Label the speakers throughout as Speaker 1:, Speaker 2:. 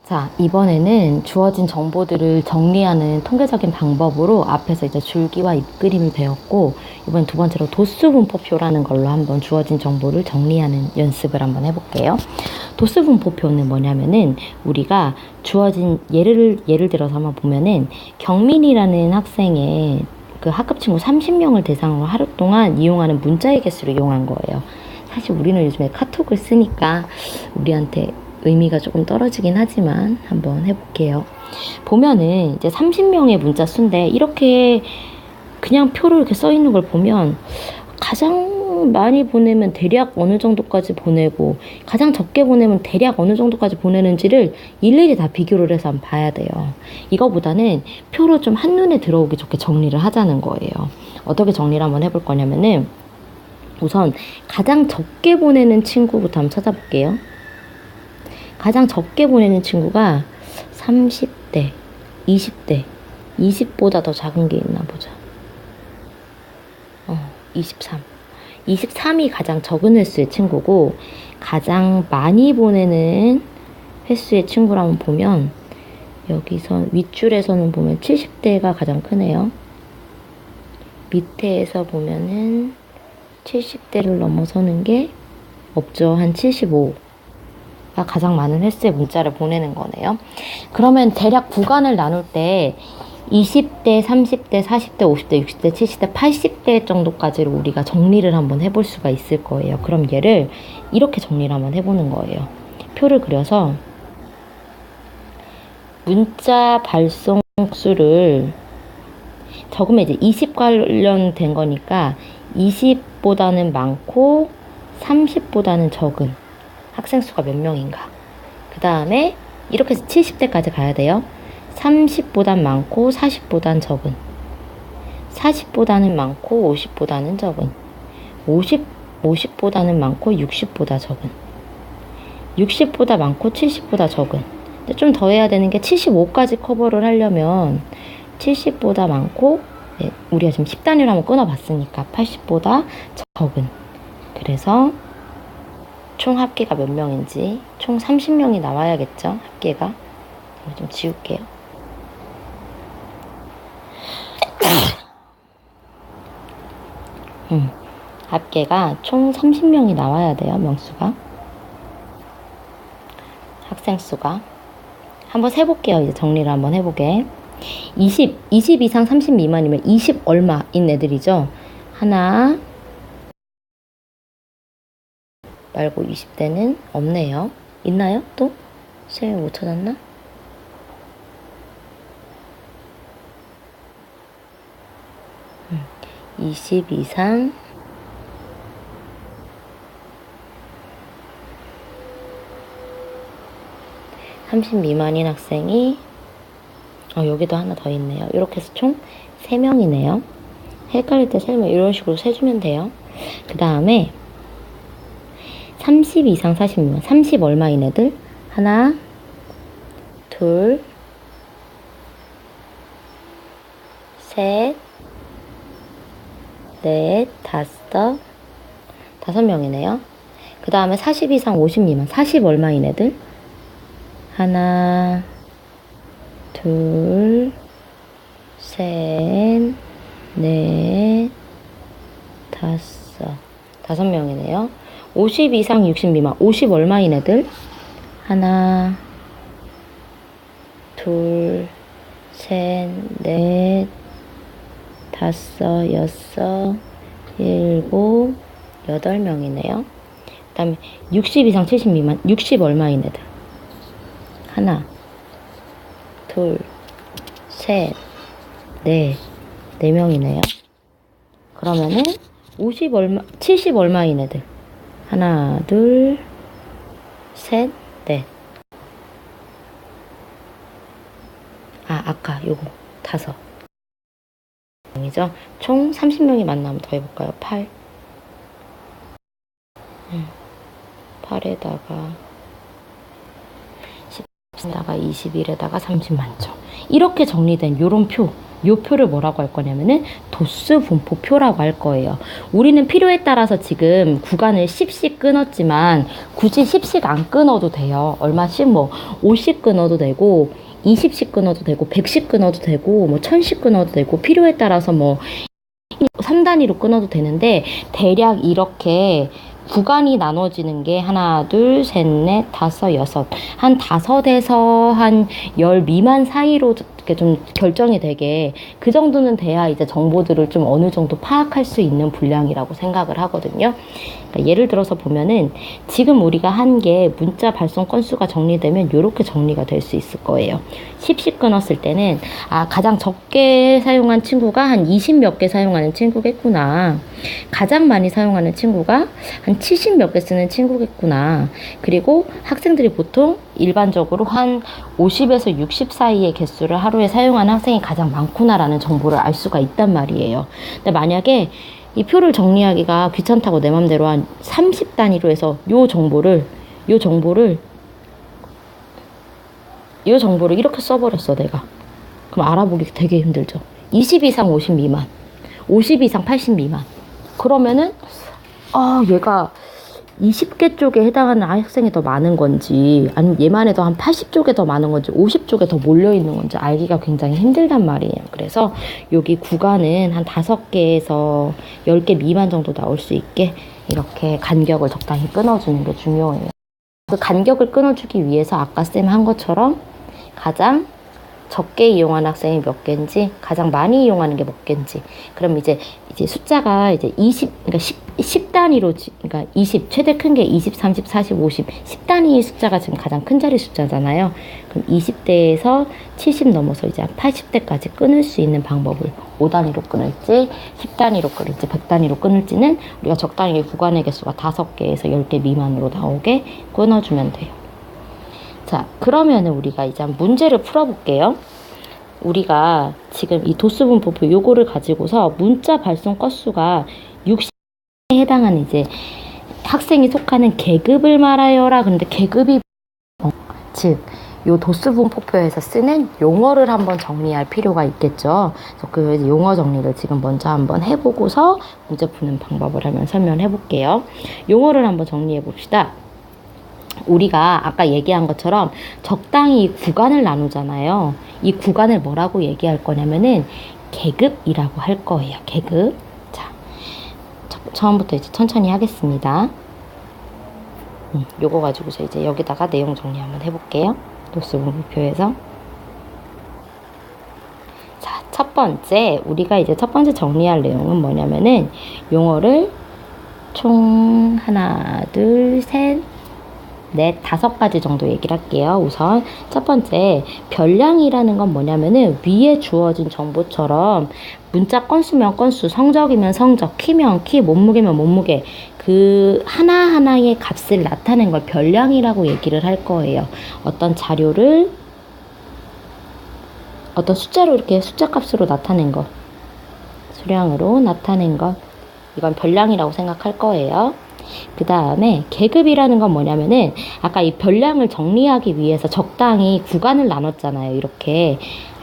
Speaker 1: 자, 이번에는 주어진 정보들을 정리하는 통계적인 방법으로 앞에서 이제 줄기와 잎그림을 배웠고, 이번 두 번째로 도수분포표라는 걸로 한번 주어진 정보를 정리하는 연습을 한번 해볼게요. 도수분포표는 뭐냐면은 우리가 주어진 예를 들어서 한번 보면은 경민이라는 학생의 그 학급 친구 30명을 대상으로 하루 동안 이용하는 문자의 개수를 이용한 거예요. 사실 우리는 요즘에 카톡을 쓰니까 우리한테 의미가 조금 떨어지긴 하지만 한번 해볼게요. 보면은 이제 30명의 문자 수인데 이렇게 그냥 표로 이렇게 써 있는 걸 보면 가장 많이 보내면 대략 어느 정도까지 보내고 가장 적게 보내면 대략 어느 정도까지 보내는지를 일일이 다 비교를 해서 한번 봐야 돼요. 이거보다는 표로 좀 한눈에 들어오기 좋게 정리를 하자는 거예요. 어떻게 정리를 한번 해볼 거냐면은 우선 가장 적게 보내는 친구부터 한번 찾아볼게요. 가장 적게 보내는 친구가 30대, 20대, 20보다 더 작은 게 있나 보자. 23. 23이 가장 적은 횟수의 친구고, 가장 많이 보내는 횟수의 친구를 한번 보면, 여기서 윗줄에서는 보면 70대가 가장 크네요. 밑에서 보면은 70대를 넘어서는 게 없죠. 한 75. 가장 많은 횟수의 문자를 보내는 거네요. 그러면 대략 구간을 나눌 때 20대, 30대, 40대, 50대, 60대, 70대, 80대 정도까지로 우리가 정리를 한번 해볼 수가 있을 거예요. 그럼 얘를 이렇게 정리를 한번 해보는 거예요. 표를 그려서 문자 발송 수를 적으면 이제 20 관련된 거니까 20보다는 많고 30보다는 적은 학생 수가 몇 명인가. 그 다음에 이렇게 해서 70대까지 가야 돼요. 30보단 많고 40보단 적은, 40보다는 많고 50보다는 적은, 50보다는 많고 60보다 적은, 60보다 많고 70보다 적은. 근데 좀 더 해야 되는 게 75까지 커버를 하려면 70보다 많고, 네, 우리가 지금 10단위로 한번 끊어봤으니까 80보다 적은. 그래서 총 합계가 몇 명인지 총 30명이 나와야겠죠. 합계가. 좀 지울게요. 합계가 총 30명이 나와야 돼요. 명수가. 학생 수가. 한번 세볼게요. 이제 정리를 한번 해보게. 20 이상 30 미만이면 20 얼마인 애들이죠. 하나 말고 20대는 없네요. 있나요? 또? 쌤이 못 찾았나? 음, 20 이상 30 미만인 학생이 여기도 하나 더 있네요. 이렇게 해서 총 3명이네요. 헷갈릴 때 설명 이런 식으로 세주면 돼요. 그 다음에 30 이상 40 미만, 30 얼마인 애들? 하나, 둘, 셋, 넷, 다섯 명이네요. 그 다음에 40 이상 50 미만, 40 얼마인 애들? 하나, 둘, 셋, 넷, 다섯 명이네요. 50 이상 60 미만, 50 얼마인 애들? 하나, 둘, 셋, 넷, 다섯, 여섯, 일곱, 8명이네요. 그 다음에 60 이상 70 미만, 60 얼마인 애들? 하나, 둘, 셋, 넷, 4명이네요. 그러면은 70 얼마인 애들? 하나, 둘, 셋, 넷. 아까 요거 5명이죠. 총 30명이 만나면 더 해볼까요? 8. 8에다가 10에다가 21에다가 30 만점. 이렇게 정리된 요런 표 요 표를 뭐라고 할 거냐면은 도수 분포표라고 할 거예요. 우리는 필요에 따라서 지금 구간을 10씩 끊었지만 굳이 10씩 안 끊어도 돼요. 얼마씩 5씩 끊어도 되고 20씩 끊어도 되고 100씩 끊어도 되고 1000씩 끊어도 되고 필요에 따라서 3단위로 끊어도 되는데 대략 이렇게 구간이 나눠지는 게 하나, 둘, 셋, 넷, 다섯, 여섯. 한 5에서 한 10 미만 사이로 이렇게 좀 결정이 되게 그 정도는 돼야 이제 정보들을 좀 어느 정도 파악할 수 있는 분량이라고 생각을 하거든요. 그러니까 예를 들어서 보면은 지금 우리가 한 게 문자 발송 건수가 정리되면 이렇게 정리가 될 수 있을 거예요. 10씩 끊었을 때는 가장 적게 사용한 친구가 한 20 몇 개 사용하는 친구겠구나. 가장 많이 사용하는 친구가 한 70 몇 개 쓰는 친구겠구나. 그리고 학생들이 보통 일반적으로 한 50에서 60 사이의 개수를 하루에 사용하는 학생이 가장 많구나라는 정보를 알 수가 있단 말이에요. 근데 만약에 이 표를 정리하기가 귀찮다고 내 맘대로 한 30단위로 해서 요 정보를 이렇게 써버렸어, 내가. 그럼 알아보기 되게 힘들죠. 20 이상 50 미만, 50 이상 80 미만. 그러면은, 얘가 20개 쪽에 해당하는 학생이 더 많은 건지, 아니면 얘만 해도 한 80쪽에 더 많은 건지, 50쪽에 더 몰려있는 건지 알기가 굉장히 힘들단 말이에요. 그래서 여기 구간은 한 5개에서 10개 미만 정도 나올 수 있게 이렇게 간격을 적당히 끊어주는 게 중요해요. 그 간격을 끊어주기 위해서 아까 쌤 한 것처럼 가장 적게 이용하는 학생이 몇 개인지, 가장 많이 이용하는 게 몇 개인지. 그럼 이제 숫자가 이제 10 단위로, 그러니까 20, 최대 큰 게 20, 30, 40, 50. 10 단위의 숫자가 지금 가장 큰 자리 숫자잖아요. 그럼 20대에서 70 넘어서 이제 80대까지 끊을 수 있는 방법을 5단위로 끊을지, 10단위로 끊을지, 100단위로 끊을지는 우리가 적당히 구간의 개수가 5개에서 10개 미만으로 나오게 끊어주면 돼요. 자, 그러면은 우리가 이제 문제를 풀어볼게요. 우리가 지금 이 도수분포표 요거를 가지고서 문자 발송 건수가 60에 해당하는 이제 학생이 속하는 계급을 말하여라. 근데 계급이 즉 요 도수분포표에서 쓰는 용어를 한번 정리할 필요가 있겠죠. 그래서 그 용어 정리를 지금 먼저 한번 해보고서 문제 푸는 방법을 한번 설명해 볼게요. 용어를 한번 정리해 봅시다. 우리가 아까 얘기한 것처럼 적당히 구간을 나누잖아요. 이 구간을 뭐라고 얘기할 거냐면은 계급이라고 할 거예요. 계급. 자, 처음부터 이제 천천히 하겠습니다. 요거 가지고서 이제 여기다가 내용 정리 한번 해볼게요. 도수분포표에서. 자, 첫 번째, 우리가 이제 첫 번째 정리할 내용은 뭐냐면은 용어를 총 하나, 둘, 셋, 넷, 5가지 정도 얘기를 할게요. 우선 첫 번째, 별량이라는 건 뭐냐면은 위에 주어진 정보처럼 문자 건수면 건수, 성적이면 성적, 키면 키, 몸무게면 몸무게, 그 하나하나의 값을 나타낸 걸 별량이라고 얘기를 할 거예요. 어떤 자료를 어떤 숫자로 이렇게 숫자 값으로 나타낸 것, 수량으로 나타낸 것, 이건 별량이라고 생각할 거예요. 그 다음에 계급이라는 건 뭐냐면은 아까 이 별량을 정리하기 위해서 적당히 구간을 나눴잖아요. 이렇게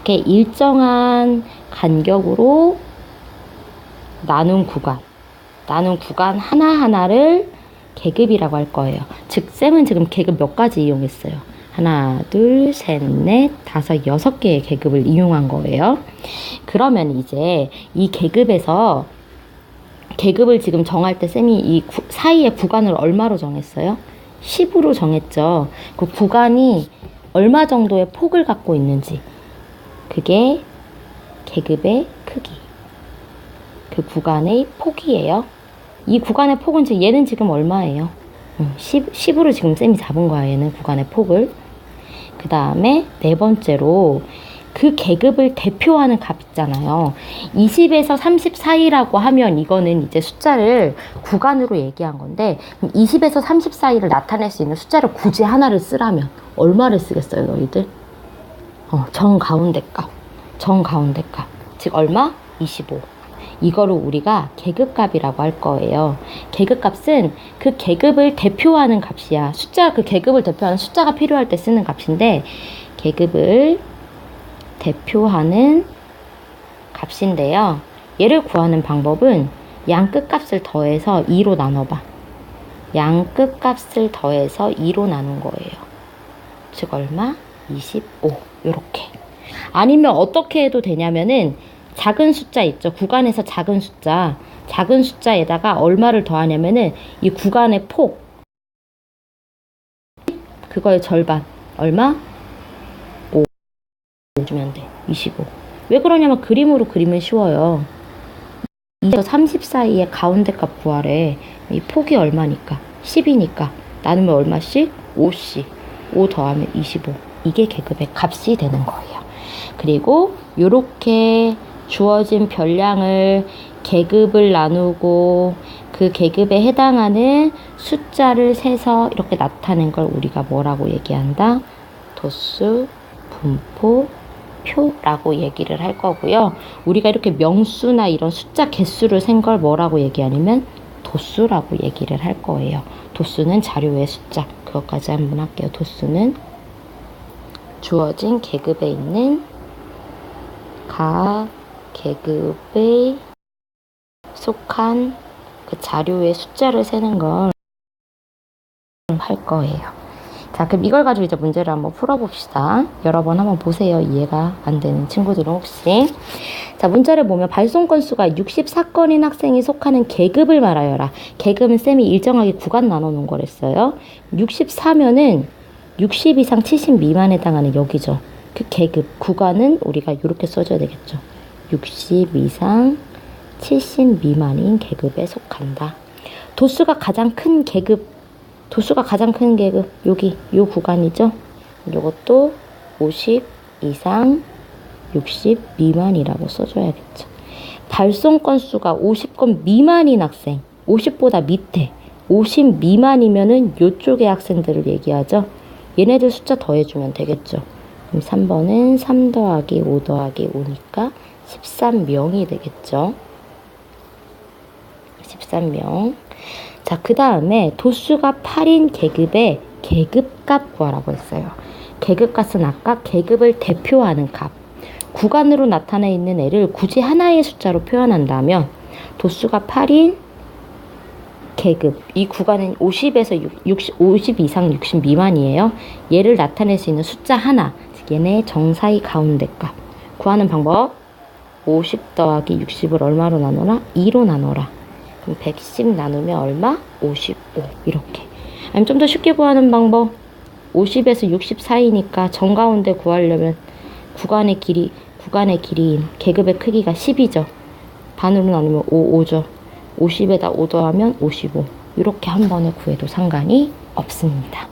Speaker 1: 일정한 간격으로 나눈 구간 하나하나를 계급이라고 할 거예요. 즉 쌤은 지금 계급 몇 가지 이용했어요. 하나, 둘, 셋, 넷, 다섯, 6개의 계급을 이용한 거예요. 그러면 이제 이 계급에서 계급을 지금 정할 때 쌤이 이 사이의 구간을 얼마로 정했어요? 10으로 정했죠. 그 구간이 얼마 정도의 폭을 갖고 있는지, 그게 계급의 크기, 그 구간의 폭이에요. 이 구간의 폭은 지금 얘는 지금 얼마예요? 10으로 지금 쌤이 잡은 거야, 얘는 구간의 폭을. 그 다음에 네 번째로 그 계급을 대표하는 값 있잖아요. 20에서 30 사이라고 하면 이거는 이제 숫자를 구간으로 얘기한 건데 20에서 30 사이를 나타낼 수 있는 숫자를 굳이 하나를 쓰라면 얼마를 쓰겠어요, 너희들? 정가운데 값. 즉 얼마? 25. 이거를 우리가 계급값이라고 할 거예요. 계급값은 그 계급을 대표하는 값이야. 그 계급을 대표하는 숫자가 필요할 때 쓰는 값인데 계급을 대표하는 값인데요. 얘를 구하는 방법은 양 끝값을 더해서 2로 나눠봐. 양 끝값을 더해서 2로 나눈 거예요. 즉 얼마? 25. 요렇게. 아니면 어떻게 해도 되냐면은 작은 숫자 있죠. 구간에서 작은 숫자. 작은 숫자에다가 얼마를 더하냐면은 이 구간의 폭. 그거의 절반. 얼마? 5 주면 돼. 25. 왜 그러냐면 그림으로 그리면 쉬워요. 2에서 30 사이에 가운데 값 구하래. 이 폭이 얼마니까? 10이니까. 나누면 얼마씩? 5씩. 5 더하면 25. 이게 계급의 값이 되는 거예요. 그리고 요렇게 주어진 별량을 계급을 나누고 그 계급에 해당하는 숫자를 세서 이렇게 나타낸 걸 우리가 뭐라고 얘기한다? 도수, 분포, 표라고 얘기를 할 거고요. 우리가 이렇게 명수나 이런 숫자 개수를 센 걸 뭐라고 얘기하냐면 도수라고 얘기를 할 거예요. 도수는 자료의 숫자. 그것까지 한번 할게요. 도수는 주어진 계급에 있는 각 계급에 속한 그 자료의 숫자를 세는 걸 할 거예요. 자, 그럼 이걸 가지고 이제 문제를 한번 풀어봅시다. 여러 번 한번 보세요. 이해가 안 되는 친구들은 혹시. 자, 문제를 보면 발송 건수가 64건인 학생이 속하는 계급을 말하여라. 계급은 쌤이 일정하게 구간 나눠놓은 거랬어요. 64면은 60 이상 70 미만에 해당하는 여기죠. 그 계급, 구간은 우리가 이렇게 써줘야 되겠죠. 60 이상 70 미만인 계급에 속한다. 도수가 가장 큰 계급, 여기, 요 구간이죠. 요것도 50 이상 60 미만이라고 써줘야겠죠. 발송 건수가 50건 미만인 학생, 50보다 밑에, 50 미만이면은 요쪽의 학생들을 얘기하죠. 얘네들 숫자 더해주면 되겠죠. 그럼 3번은 3 더하기 5 더하기 5니까 13명이 되겠죠. 13명. 자, 그 다음에 도수가 8인 계급의 계급값 구하라고 했어요. 계급값은 아까 계급을 대표하는 값. 구간으로 나타나 있는 애를 굳이 하나의 숫자로 표현한다면 도수가 8인 계급. 이 구간은 50에서 50 이상 60 미만이에요. 얘를 나타낼 수 있는 숫자 하나. 즉 얘네 정사이 가운데 값. 구하는 방법. 50 더하기 60을 얼마로 나눠라? 2로 나눠라. 그럼 110 나누면 얼마? 55. 이렇게. 아니면 좀 더 쉽게 구하는 방법. 50에서 60 사이니까 정가운데 구하려면 구간의 길이인 계급의 크기가 10이죠. 반으로 나누면 5죠. 50에다 5 더하면 55. 이렇게 한 번에 구해도 상관이 없습니다.